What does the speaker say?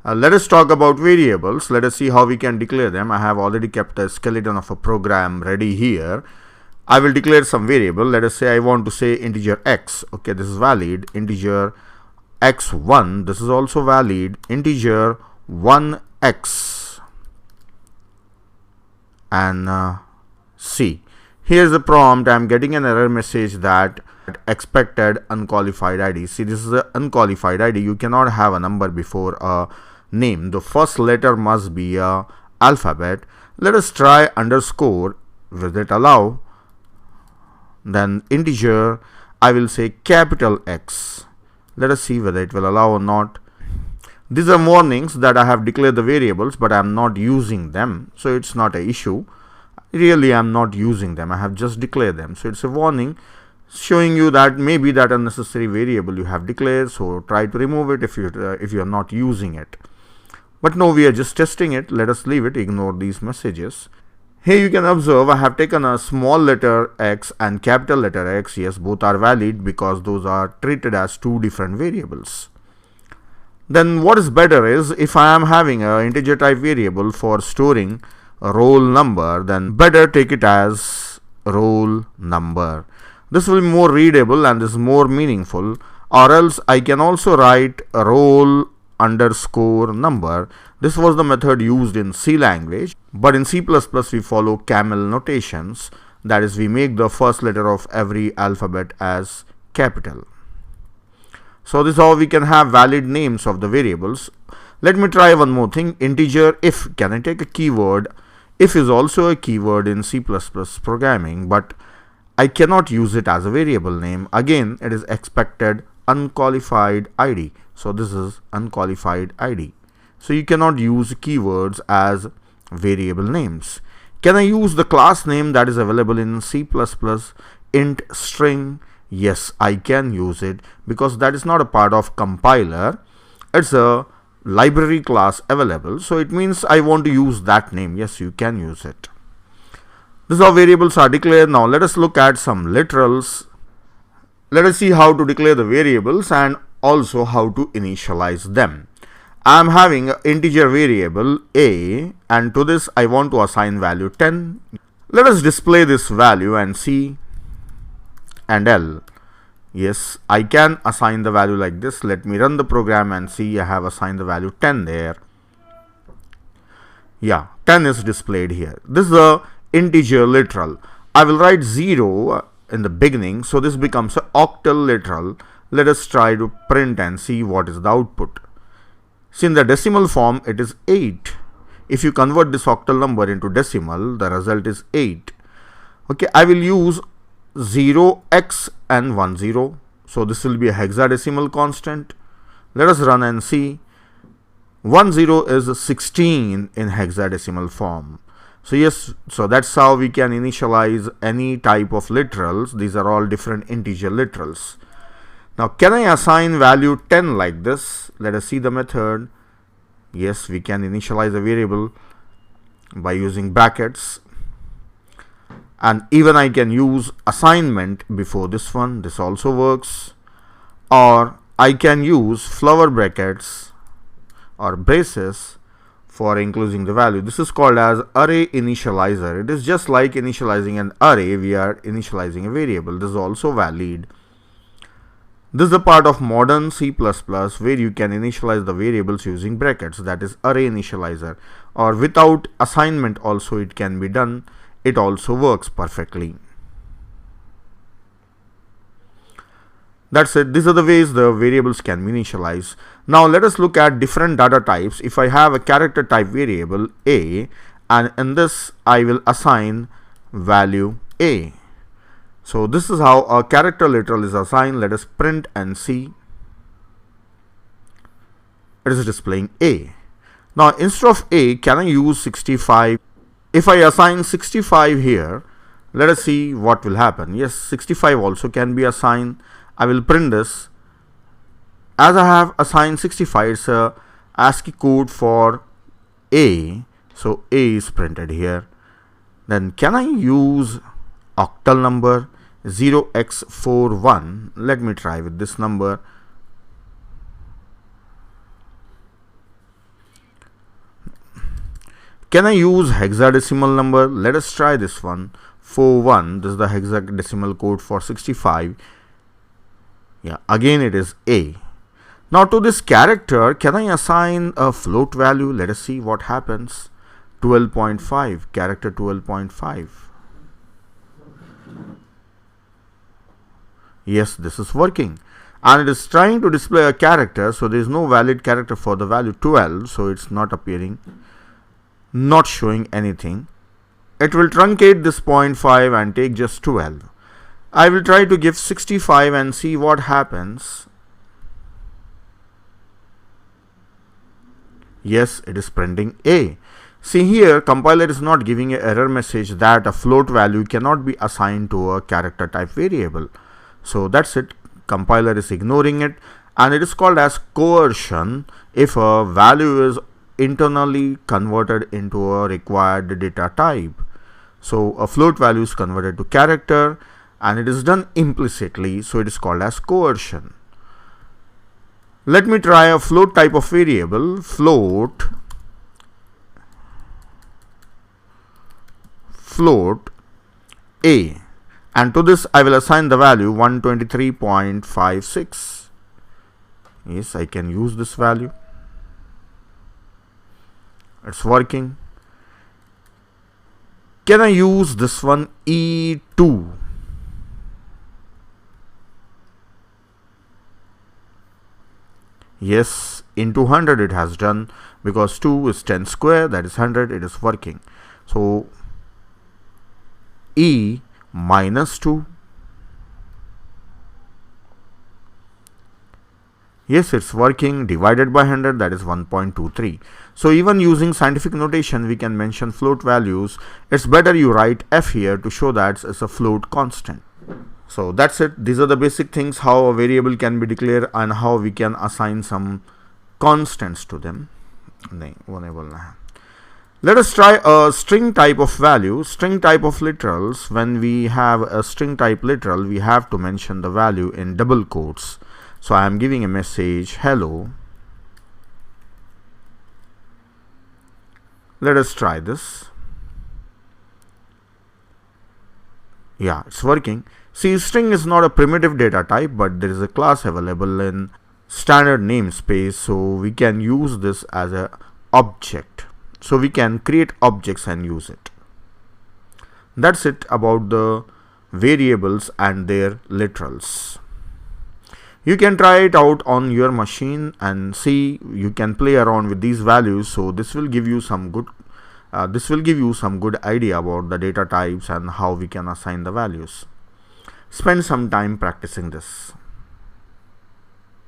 Let us talk about variables. Let us see how we can declare them. I have already kept a skeleton of a program ready here. I will declare some variable. Let us say I want to say integer x. Okay, this is valid. Integer x1. This is also valid. Integer 1x. And C. Here's the prompt. I'm getting an error message that expected unqualified ID. See, this is an unqualified ID. You cannot have a number before a name. The first letter must be a alphabet. Let us try underscore. Will it allow? Then integer, I will say capital X. Let us see whether it will allow or not. These are warnings that I have declared the variables, but I am not using them, so it's not an issue. Really, I am not using them. I have just declared them, so it's a warning showing you that maybe that unnecessary variable you have declared, so try to remove it if you are not using it. But no, we are just testing it. Let us leave it. Ignore these messages. Here you can observe I have taken a small letter x and capital letter X. Yes, both are valid because those are treated as two different variables. Then what is better is if I am having an integer type variable for storing a roll number, then better take it as roll number. This will be more readable and is more meaningful, or else I can also write a roll underscore number. This was the method used in C language, but in C++ we follow camel notations. That is, we make the first letter of every alphabet as capital. So this is how we can have valid names of the variables. Let me try one more thing. Integer if. Can I take a keyword? If is also a keyword in C++ programming, but I cannot use it as a variable name. Again, it is expected unqualified ID. So this is unqualified ID. So you cannot use keywords as variable names. Can I use the class name that is available in C++ int string? Yes, I can use it because that is not a part of compiler. It's a library class available. So it means I want to use that name. Yes, you can use it. This is how variables are declared. Now let us look at some literals. Let us see how to declare the variables and also how to initialize them. I am having an integer variable a, and to this I want to assign value 10. Let us display this value and C and L. Yes, I can assign the value like this. Let me run the program and see I have assigned the value 10 there. Yeah, 10 is displayed here. This is a integer literal. I will write 0 in the beginning, so this becomes an octal literal. Let us try to print and see what is the output. See, in the decimal form it is 8. If you convert this octal number into decimal, the result is 8. Okay, I will use 0x and 10. So this will be a hexadecimal constant. Let us run and see. 10 is 16 in hexadecimal form. So yes, so that's how we can initialize any type of literals. These are all different integer literals. Now, can I assign value 10 like this? Let us see the method. Yes, we can initialize a variable by using brackets. And even I can use assignment before this one. This also works. Or I can use flower brackets or braces for including the value. This is called as array initializer. It is just like initializing an array. We are initializing a variable. This is also valid. This is a part of modern C++ where you can initialize the variables using brackets, that is array initializer, or without assignment also it can be done. It also works perfectly. That's it. These are the ways the variables can be initialized. Now let us look at different data types. If I have a character type variable a, and in this I will assign value a. So this is how a character literal is assigned. Let us print and see. It is displaying a. Now instead of a, can I use 65? If I assign 65 here, let us see what will happen. Yes, 65 also can be assigned. I will print this. As I have assigned 65, it's a ASCII code for a. So a is printed here. Then can I use octal number 0x41? Let me try with this number. Can I use hexadecimal number? Let us try this one. 41, this is the hexadecimal code for 65. Yeah, again it is A. Now to this character, can I assign a float value? Let us see what happens. 12.5, character 12.5. Yes, this is working. And it is trying to display a character, so there is no valid character for the value 12, so it's not appearing, not showing anything. It will truncate this 0.5 and take just 12. I will try to give 65 and see what happens. Yes, it is printing A. See here, compiler is not giving an error message that a float value cannot be assigned to a character type variable. So that's it. Compiler is ignoring it, and it is called as coercion if a value is internally converted into a required data type. So a float value is converted to character, and it is done implicitly, so it is called as coercion. Let me try a float type of variable, float A, and to this I will assign the value 123.56. Yes, I can use this value. It's working. Can I use this one, E2? Yes, into 100 it has done, because 2 is 10 square, that is 100, it is working. So E minus 2. Yes, it's working, divided by 100, that is 1.23. So even using scientific notation, we can mention float values. It's better you write F here to show that it's a float constant. So that's it. These are the basic things, how a variable can be declared and how we can assign some constants to them. Let us try a string type of value, string type of literals. When we have a string type literal, we have to mention the value in double quotes. So I am giving a message, hello. Let us try this. Yeah, it's working. See, string is not a primitive data type, but there is a class available in standard namespace, so we can use this as a object. So we can create objects and use it. That's it about the variables and their literals. You can try it out on your machine and see. You can play around with these values. So this will give you some good idea about the data types and how we can assign the values. Spend some time practicing this.